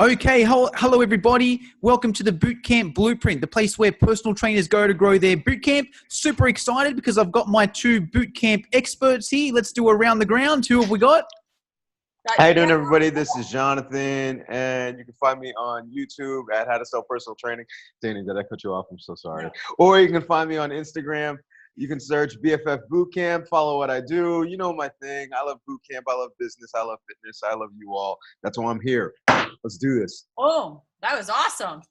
Okay, hello everybody. Welcome to the Bootcamp Blueprint, the place where personal trainers go to grow their bootcamp. Super excited because I've got my two bootcamp experts here. Let's do around the ground. Who have we got? How you doing, everybody? This is Jonathan, and you can find me on YouTube at How to Sell Personal Training. Danny, did I cut you off? I'm so sorry. No. Or you can find me on Instagram. You can search BFF Bootcamp, follow what I do. You know my thing. I love bootcamp. I love business. I love fitness. I love you all. That's why I'm here. Let's do this. Oh, that was awesome.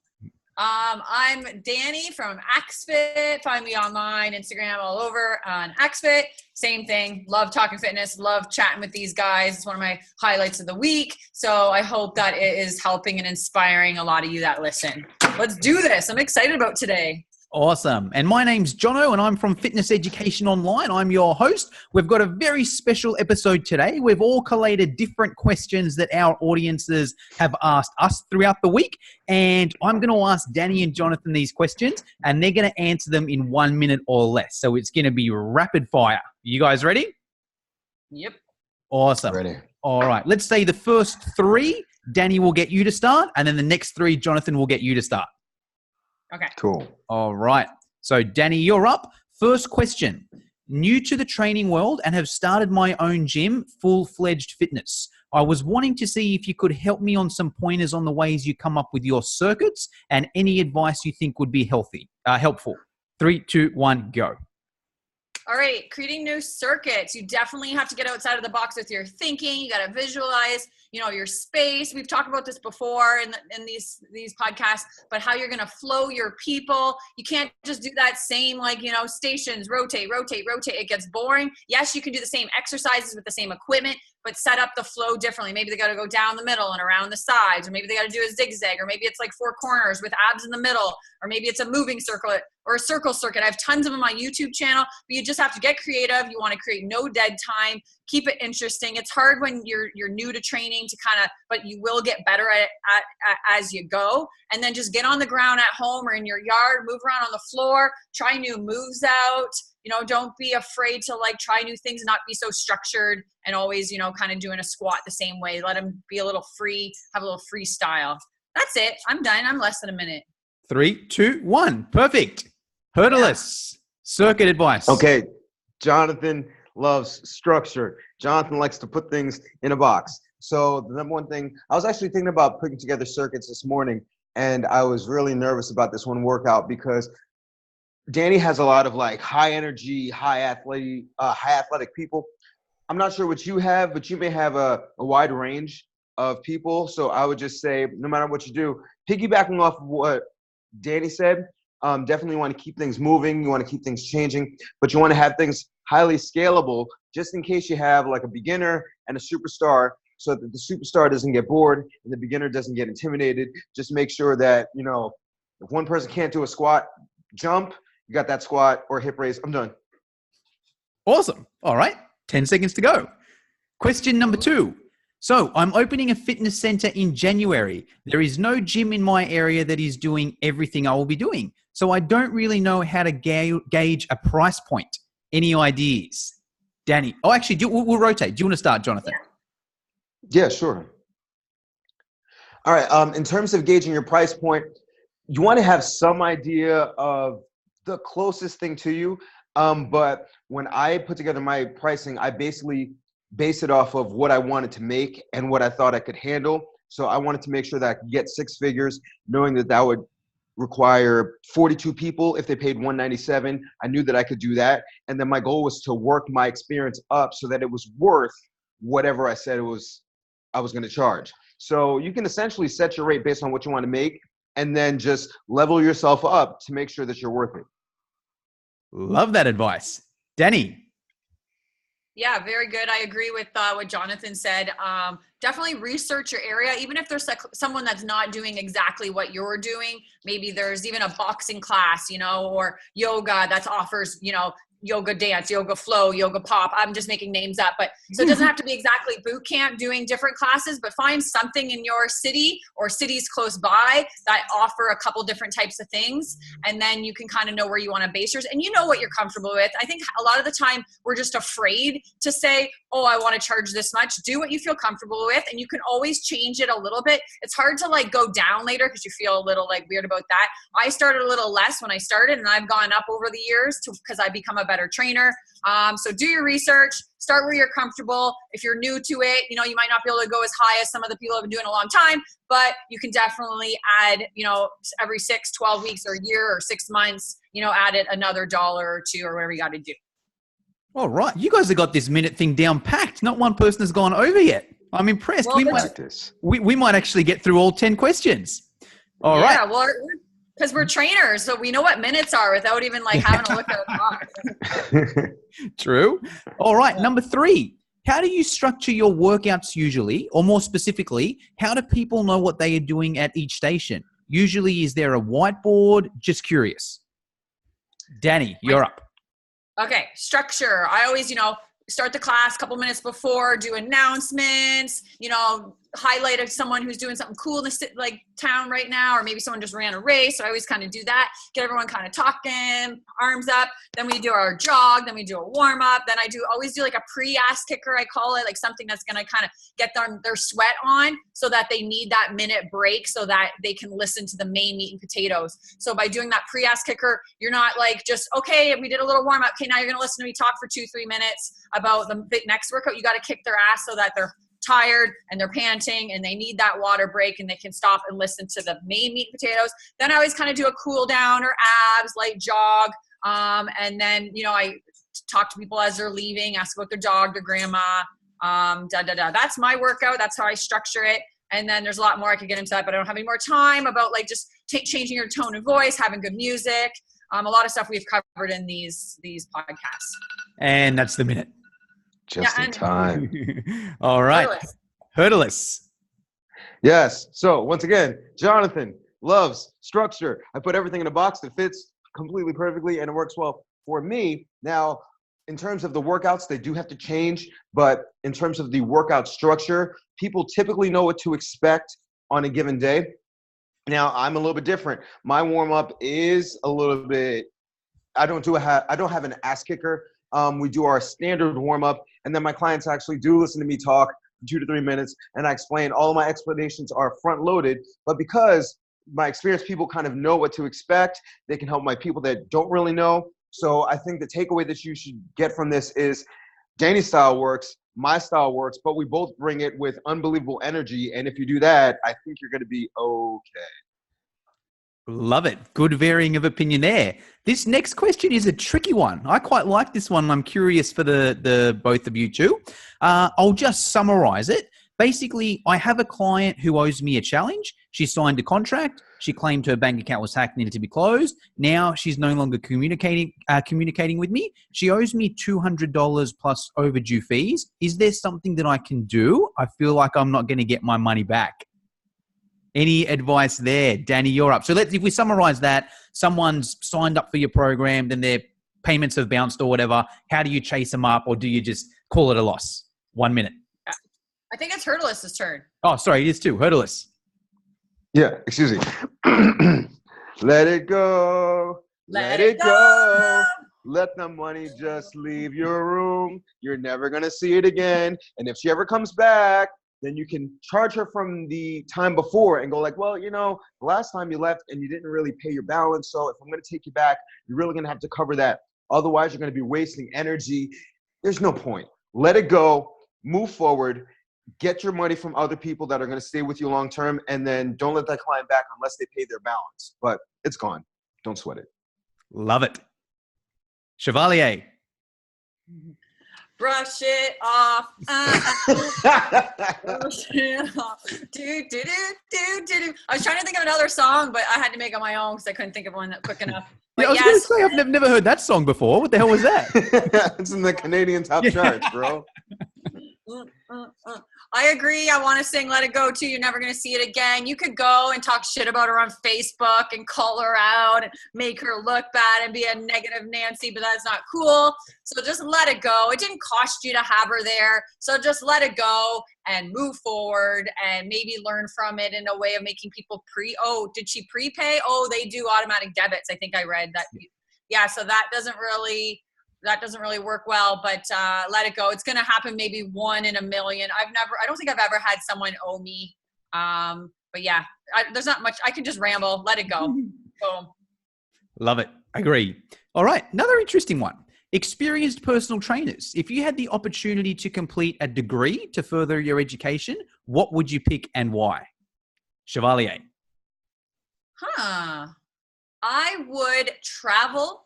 I'm Danny from AxFit. Find me online, Instagram, all over on AxFit. Same thing. Love talking fitness. Love chatting with these guys. It's one of my highlights of the week. So I hope that it is helping and inspiring a lot of you that listen. Let's do this. I'm excited about today. Awesome. And my name's Jono, and I'm from Fitness Education Online. I'm your host. We've got a very special episode today. We've all collated different questions that our audiences have asked us throughout the week. And I'm going to ask Danny and Jonathan these questions, and they're going to answer them in 1 minute or less. So it's going to be rapid fire. You guys ready? Yep. Awesome. Ready. All right. Let's say the first three, Danny will get you to start, and then the next three, Jonathan will get you to start. Okay. Cool. All right. So, Danny, you're up. First question. New to the training world and have started my own gym, Full-Fledged Fitness. I was wanting to see if you could help me on some pointers on the ways you come up with your circuits and any advice you think would be helpful. 3, 2, 1, go. All right. Creating new circuits. You definitely have to get outside of the box with your thinking. You got to visualize, your space. We've talked about this before in these podcasts, but how you're going to flow your people. You can't just do that same, stations, rotate. It gets boring. Yes, you can do the same exercises with the same equipment, but set up the flow differently. Maybe they got to go down the middle and around the sides, or maybe they got to do a zigzag, or maybe it's like 4 corners with abs in the middle, or maybe it's a moving circuit or a circle circuit. I have tons of them on my YouTube channel, but you just have to get creative. You want to create no dead time, keep it interesting. It's hard when you're new to training but you will get better at as you go. And then just get on the ground at home or in your yard, move around on the floor, try new moves out. Don't be afraid to try new things and not be so structured and always, kind of doing a squat the same way. Let them be a little free, have a little freestyle. That's it. I'm done. I'm less than a minute. 3, 2, 1. Perfect. Hurdleless. Circuit advice. Okay. Jonathan loves structure. Jonathan likes to put things in a box. So the number one thing, I was actually thinking about putting together circuits this morning, and I was really nervous about this one workout because Danny has a lot of high energy, high athletic people. I'm not sure what you have, but you may have a wide range of people. So I would just say, no matter what you do, piggybacking off of what Danny said, definitely want to keep things moving. You want to keep things changing, but you want to have things highly scalable just in case you have a beginner and a superstar, so that the superstar doesn't get bored and the beginner doesn't get intimidated. Just make sure that, if one person can't do a squat, jump, you got that squat or hip raise. I'm done. Awesome. All right. 10 seconds to go. Question number 2. So I'm opening a fitness center in January. There is no gym in my area that is doing everything I will be doing. So I don't really know how to gauge a price point. Any ideas? Danny. Oh, actually, we'll rotate. Do you want to start, Jonathan? Yeah, sure. All right. In terms of gauging your price point, you want to have some idea of the closest thing to you. But when I put together my pricing, I basically base it off of what I wanted to make and what I thought I could handle. So I wanted to make sure that I could get 6 figures, knowing that would require 42 people if they paid $197. I knew that I could do that. And then my goal was to work my experience up so that it was worth whatever I said I was going to charge. So you can essentially set your rate based on what you want to make, and then just level yourself up to make sure that you're worth it. Love that advice. Danny. Yeah, very good. I agree with what Jonathan said. Definitely research your area, even if there's someone that's not doing exactly what you're doing. Maybe there's even a boxing class, or yoga that offers, yoga dance, yoga flow, yoga pop. I'm just making names up, but so it doesn't have to be exactly boot camp doing different classes, but find something in your city or cities close by that offer a couple different types of things. And then you can kind of know where you want to base yours and you know what you're comfortable with. I think a lot of the time we're just afraid to say, oh, I want to charge this much. Do what you feel comfortable with. And you can always change it a little bit. It's hard to like go down later because you feel a little like weird about that. I started a little less when I started and I've gone up over the years because I become a better trainer. So do your research, start where you're comfortable. If you're new to it, you know, you might not be able to go as high as some of the people who have been doing it a long time, but you can definitely add, you know, every 6, 12 weeks or a year or 6 months, you know, add it another $1 or $2 or whatever you got to do. All right. You guys have got this minute thing down packed. Not one person has gone over yet. I'm impressed. Well, we might actually get through all 10 questions. All right. Yeah, well, because we're trainers, so we know what minutes are without even like having to look at a clock. True. All right. Number 3. How do you structure your workouts usually, or more specifically, how do people know what they are doing at each station? Usually, is there a whiteboard? Just curious. Danny, you're up. Okay, structure. I always, you know, start the class a couple minutes before, do announcements, you know, highlight of someone who's doing something cool in the like town right now, or maybe someone just ran a race. So I always kind of do that, get everyone kind of talking, arms up. Then we do our jog, then we do a warm up. Then I always do like a pre-ass kicker, I call it, like something that's going to kind of get their sweat on so that they need that minute break so that they can listen to the main meat and potatoes. So by doing that pre-ass kicker, you're not like just, okay, we did a little warm up. Okay, now you're going to listen to me talk for 2-3 minutes about the next workout. You got to kick their ass so that they're tired and they're panting and they need that water break and they can stop and listen to the main meat and potatoes. Then I always kind of do a cool down or abs, light jog. And then, you know, I talk to people as they're leaving, ask about their dog, their grandma, That's my workout. That's how I structure it. And then there's a lot more I could get into that, but I don't have any more time about like just changing your tone of voice, having good music. A lot of stuff we've covered in these podcasts. And that's the minute. Just in time. All right. Hurdless. Yes. So once again, Jonathan loves structure. I put everything in a box that fits completely perfectly and it works well for me. Now, in terms of the workouts, they do have to change. But in terms of the workout structure, people typically know what to expect on a given day. Now, I'm a little bit different. My warm-up is a little bit, I don't have an ass kicker. We do our standard warm-up, and then my clients actually do listen to me talk for 2 to 3 minutes, and I explain. All of my explanations are front-loaded, but because my experienced people kind of know what to expect, they can help my people that don't really know. So I think the takeaway that you should get from this is Danny's style works, my style works, but we both bring it with unbelievable energy, and if you do that, I think you're going to be okay. Love it. Good varying of opinion there. This next question is a tricky one. I quite like this one. I'm curious for the both of you too. I'll just summarize it. Basically, I have a client who owes me a challenge. She signed a contract. She claimed her bank account was hacked, needed to be closed. Now she's no longer communicating with me. She owes me $200 plus overdue fees. Is there something that I can do? I feel like I'm not going to get my money back. Any advice there? Danny, you're up. So if we summarize that, someone's signed up for your program, then their payments have bounced or whatever. How do you chase them up, or do you just call it a loss? 1 minute. I think it's Hurdless' turn. Oh, sorry, it is too. Hurdless. Yeah, excuse me. Let it go. Let it go. Let the money just leave your room. You're never going to see it again. And if she ever comes back, then you can charge her from the time before and go like, well, you know, the last time you left and you didn't really pay your balance. So if I'm going to take you back, you're really going to have to cover that. Otherwise, you're going to be wasting energy. There's no point. Let it go. Move forward. Get your money from other people that are going to stay with you long term. And then don't let that client back unless they pay their balance. But it's gone. Don't sweat it. Love it. Chevalier. Brush it off. Brush it off. Do. I was trying to think of another song, but I had to make it my own because I couldn't think of one that quick enough. But I was going to say, I've never heard that song before. What the hell was that? It's in the Canadian top charts, bro. I agree. I want to sing Let It Go too. You're never going to see it again. You could go and talk shit about her on Facebook and call her out and make her look bad and be a negative Nancy, but that's not cool. So just let it go. It didn't cost you to have her there. So just let it go and move forward and maybe learn from it in a way of making people did she prepay? Oh, they do automatic debits. I think I read that. Yeah. So that doesn't really work well, but let it go. It's going to happen maybe 1 in a million. I don't think I've ever had someone owe me. But yeah, there's not much. I can just ramble. Let it go. Boom. Love it. Agree. All right. Another interesting one. Experienced personal trainers. If you had the opportunity to complete a degree to further your education, what would you pick and why? Chevalier. I would travel.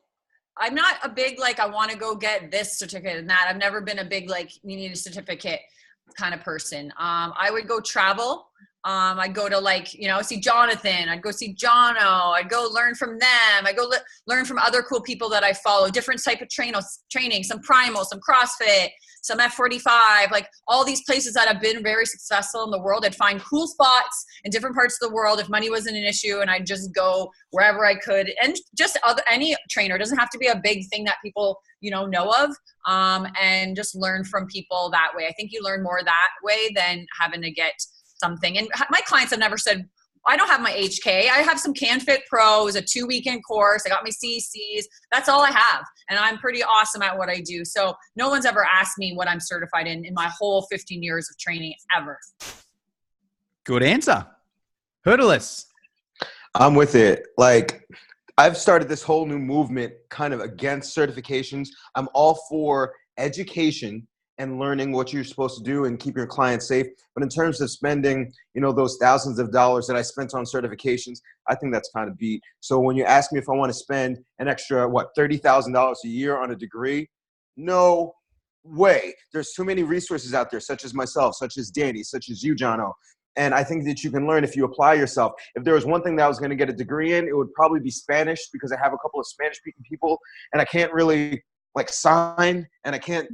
I'm not a big, I want to go get this certificate and that. I've never been a big, you need a certificate kind of person. I would go travel. I'd go to see Jonathan. I'd go see Jono. I'd go learn from them. I'd go learn from other cool people that I follow, different type of training, some primal, some CrossFit, some F45, all these places that have been very successful in the world. I'd find cool spots in different parts of the world if money wasn't an issue, and I'd just go wherever I could. And just any trainer, doesn't have to be a big thing that people, know of, and just learn from people that way. I think you learn more that way than having to get something. And my clients have never said, I don't have my HK. I have some CanFit Pros, a 2-weekend course. I got my CCs. That's all I have. And I'm pretty awesome at what I do. So no one's ever asked me what I'm certified in my whole 15 years of training ever. Good answer. Hurdleless. I'm with it. I've started this whole new movement kind of against certifications. I'm all for education and learning what you're supposed to do and keep your clients safe. But in terms of spending, those thousands of dollars that I spent on certifications, I think that's kind of beat. So when you ask me if I want to spend an extra, $30,000 a year on a degree, no way. There's too many resources out there, such as myself, such as Danny, such as you, Jono. And I think that you can learn if you apply yourself. If there was one thing that I was going to get a degree in, it would probably be Spanish, because I have a couple of Spanish-speaking people and I can't really sign, and I can't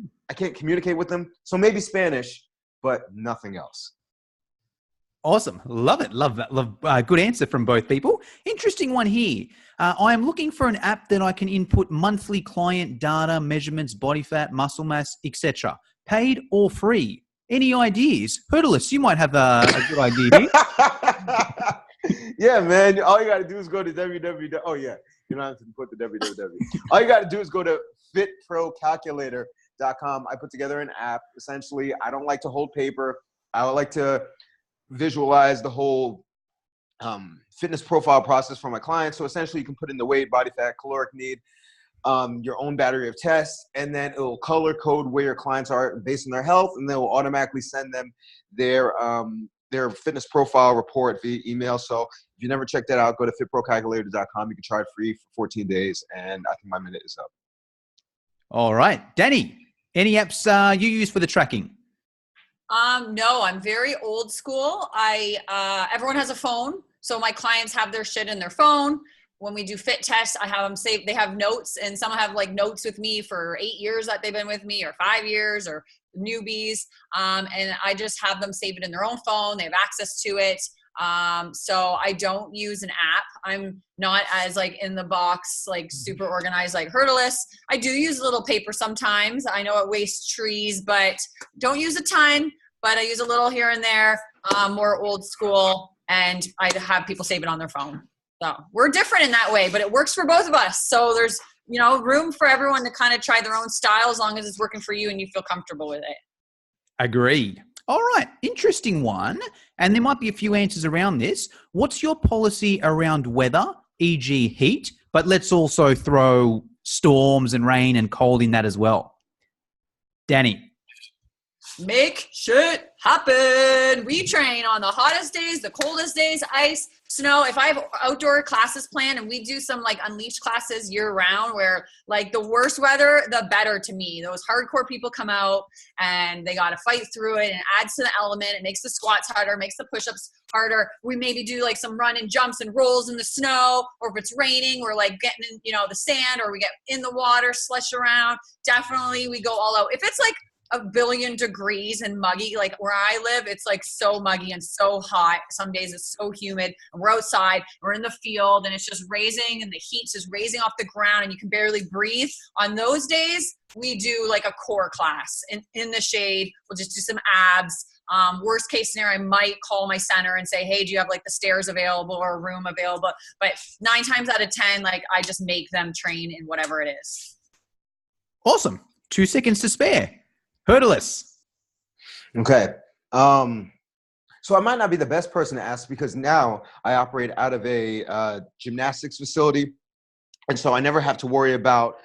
communicate with them. So maybe Spanish, but nothing else. Awesome. Love it. Love that. Love. Good answer from both people. Interesting one here. I am looking for an app that I can input monthly client data, measurements, body fat, muscle mass, etc. Paid or free? Any ideas? Hurdleless, you might have a good idea here. Yeah, man. All you got to do is go to www. Oh, yeah. You don't have to put the www. All you got to do is go to fitprocalculator.com. I put together an app. Essentially, I don't like to hold paper. I would like to visualize the whole fitness profile process for my clients. So essentially, you can put in the weight, body fat, caloric need, your own battery of tests, and then it will color code where your clients are based on their health, and they will automatically send them their fitness profile report via email. So if you never checked that out, go to fitprocalculator.com. You can try it free for 14 days, and I think my minute is up. All right. Danny, any apps you use for the tracking? No, I'm very old school. Everyone has a phone, so my clients have their shit in their phone. When we do fit tests, I have them saved. They have notes, and some have notes with me for 8 years that they've been with me, or 5 years, or newbies. And I just have them save it in their own phone. They have access to it. So I don't use an app. I'm not as in the box, super organized like Hurdleless. I do use a little paper sometimes. I know it wastes trees, but don't use a ton, but I use a little here and there, more old school, and I have people save it on their phone. So we're different in that way, but it works for both of us. So there's, room for everyone to kind of try their own style, as long as it's working for you and you feel comfortable with it. Agreed. All right. Interesting one. And there might be a few answers around this. What's your policy around weather, e.g. heat? But let's also throw storms and rain and cold in that as well. Danny. Make shit happen. We train on the hottest days, the coldest days, ice, snow. If I have outdoor classes planned, and we do some unleashed classes year round, where the worse weather, the better to me. Those hardcore people come out and they got to fight through it, and adds to the element. It makes the squats harder, makes the push-ups harder. We maybe do some run and jumps and rolls in the snow, or if it's raining, we're getting in, the sand, or we get in the water, slush around. Definitely we go all out. If it's a billion degrees and muggy. Like where I live, it's like so muggy and so hot. Some days it's so humid. And we're outside, we're in the field, and it's just raising, and the heat's just raising off the ground, and you can barely breathe. On those days, we do like a core class in the shade. We'll just do some abs. Worst case scenario, I might call my center and say, hey, do you have like the stairs available or a room available? But 9 times out of 10, like I just make them train in whatever it is. Awesome. 2 seconds to spare. Hurdless. Okay. So I might not be the best person to ask because now I operate out of a gymnastics facility. And so I never have to worry about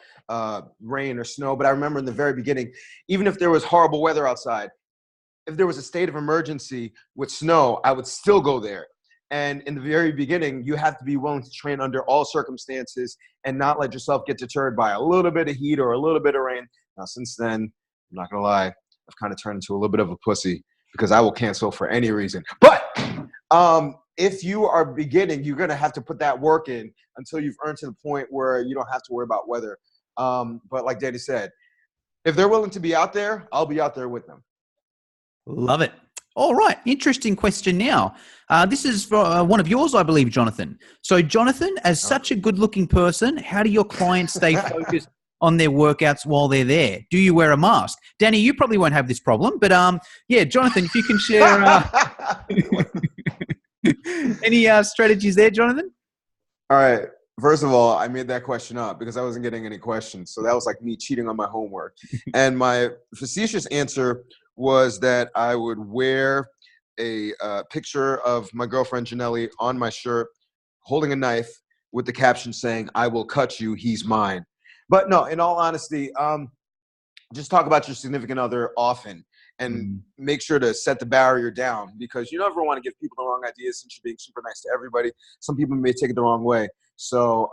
rain or snow. But I remember in the very beginning, even if there was horrible weather outside, if there was a state of emergency with snow, I would still go there. And in the very beginning, you have to be willing to train under all circumstances and not let yourself get deterred by a little bit of heat or a little bit of rain. Now, since then, I'm not going to lie, I've kind of turned into a little bit of a pussy because I will cancel for any reason. But if you are beginning, you're going to have to put that work in until you've earned to the point where you don't have to worry about weather. But like Danny said, if they're willing to be out there, I'll be out there with them. Love it. All right. Interesting question now. This is for one of yours, I believe, Jonathan. So, Jonathan, as such a good-looking person, how do your clients stay focused on their workouts while they're there? Do you wear a mask? Danny, you probably won't have this problem, but yeah, Jonathan, if you can share any strategies there, Jonathan? All right. First of all, I made that question up because I wasn't getting any questions. So that was like me cheating on my homework. And my facetious answer was that I would wear a picture of my girlfriend Janelli on my shirt, holding a knife with the caption saying, "I will cut you, he's mine." But no, in all honesty, just talk about your significant other often and make sure to set the barrier down because you never want to give people the wrong ideas since you're being super nice to everybody. Some people may take it the wrong way. So,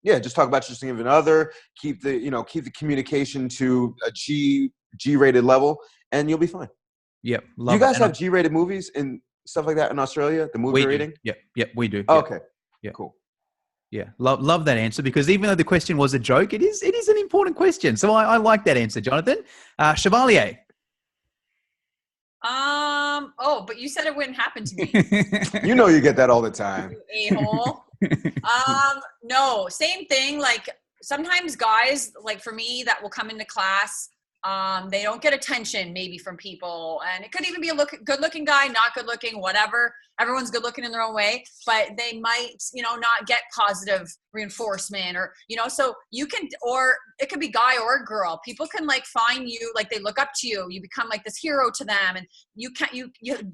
yeah, just talk about your significant other, keep the communication to a G-rated level, and you'll be fine. Yep. Do you guys have G-rated movies and stuff like that in Australia? The movie rating? Yep, we do. Oh, okay. Yeah. Cool. Yeah, love that answer because even though the question was a joke, it is an important question. So I like that answer, Jonathan. Chevalier. Oh, but you said it wouldn't happen to me. You know you get that all the time. You a-hole. No, same thing. Like sometimes guys, like for me, that will come into class. They don't get attention maybe from people, and it could even be a good-looking guy, not good-looking, whatever. Everyone's good-looking in their own way, but they might, not get positive reinforcement or, so you can, or it could be guy or girl. People can like find you, like they look up to you. You become like this hero to them, and you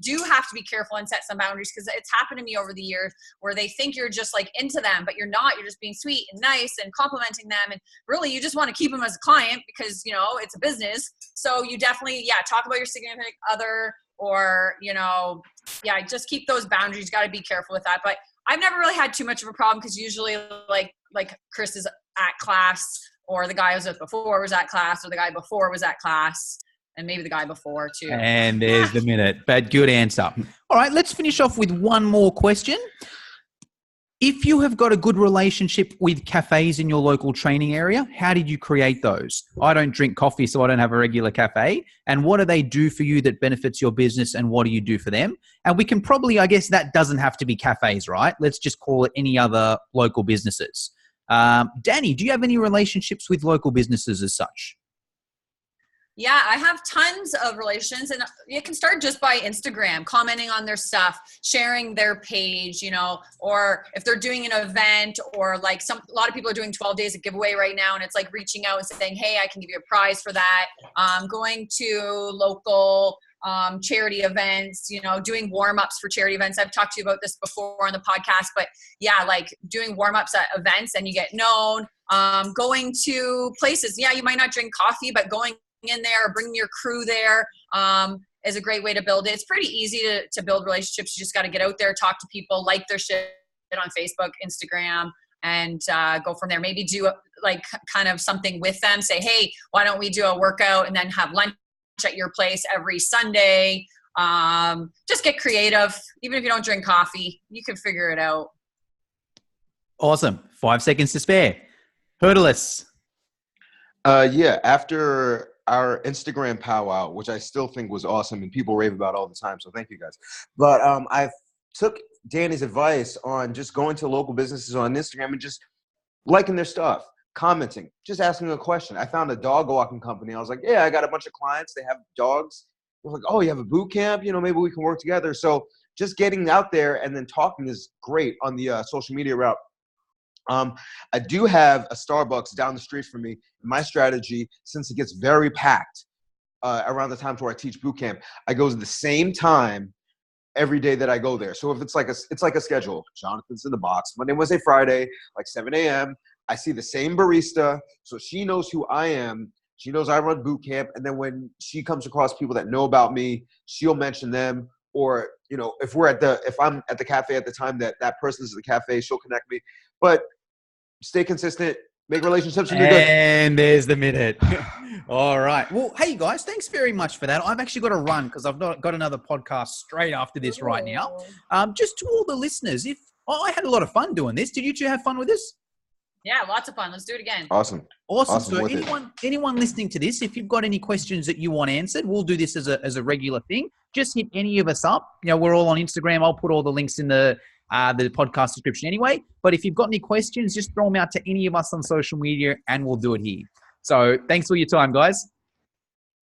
do have to be careful and set some boundaries because it's happened to me over the years where they think you're just like into them, but you're not. You're just being sweet and nice and complimenting them, and really you just want to keep them as a client because it's a business. So you definitely talk about your significant other, or just keep those boundaries. You got to be careful with that. But I've never really had too much of a problem because usually like Chris is at class, or the guy I was with before was at class, or the guy before was at class, and maybe the guy before too. And there's the minute. But good answer. All right, let's finish off with one more question. If you have got a good relationship with cafes in your local training area, how did you create those? I don't drink coffee, so I don't have a regular cafe. And what do they do for you that benefits your business, and what do you do for them? And we can probably, I guess that doesn't have to be cafes, right? Let's just call it any other local businesses. Danny, do you have any relationships with local businesses as such? Yeah, I have tons of relations, and you can start just by Instagram, commenting on their stuff, sharing their page, or if they're doing an event, or like a lot of people are doing 12 days of giveaway right now, and it's like reaching out and saying, hey, I can give you a prize for that. Going to local charity events, doing warm-ups for charity events. I've talked to you about this before on the podcast, but yeah, like doing warm-ups at events and you get known. Going to places, you might not drink coffee, but going in there or bringing your crew there is a great way to build it. It's pretty easy to build relationships. You just got to get out there, talk to people, like their shit on Facebook, Instagram, and go from there. Maybe do like kind of something with them. Say, hey, why don't we do a workout and then have lunch at your place every Sunday? Just get creative. Even if you don't drink coffee, you can figure it out. Awesome. 5 seconds to spare. Hurdless. After our Instagram powwow, which I still think was awesome and people rave about all the time. So thank you guys. But I took Danny's advice on just going to local businesses on Instagram and just liking their stuff, commenting, just asking a question. I found a dog walking company. I was like, yeah, I got a bunch of clients. They have dogs. They're like, oh, you have a boot camp? You know, maybe we can work together. So just getting out there and then talking is great on the social media route. I do have a Starbucks down the street from me. My strategy, since it gets very packed around the times where I teach boot camp, I go at the same time every day that I go there. So if it's like a schedule, Jonathan's in the box, Monday, Wednesday, Friday, like 7 a.m. I see the same barista, so she knows who I am. She knows I run boot camp, and then when she comes across people that know about me, she'll mention them. Or if I'm at the cafe at the time that person's at the cafe, she'll connect me. But stay consistent, make relationships, and you're good. And there's the minute. All right. Well, hey guys, thanks very much for that. I've actually got to run because I've got another podcast straight after this right now. Just to all the listeners, I had a lot of fun doing this. Did you two have fun with this? Yeah, lots of fun. Let's do it again. Awesome. So anyone listening to this, if you've got any questions that you want answered, we'll do this as a regular thing. Just hit any of us up. We're all on Instagram. I'll put all the links in the podcast description anyway. But if you've got any questions, just throw them out to any of us on social media and we'll do it here. So thanks for your time, guys.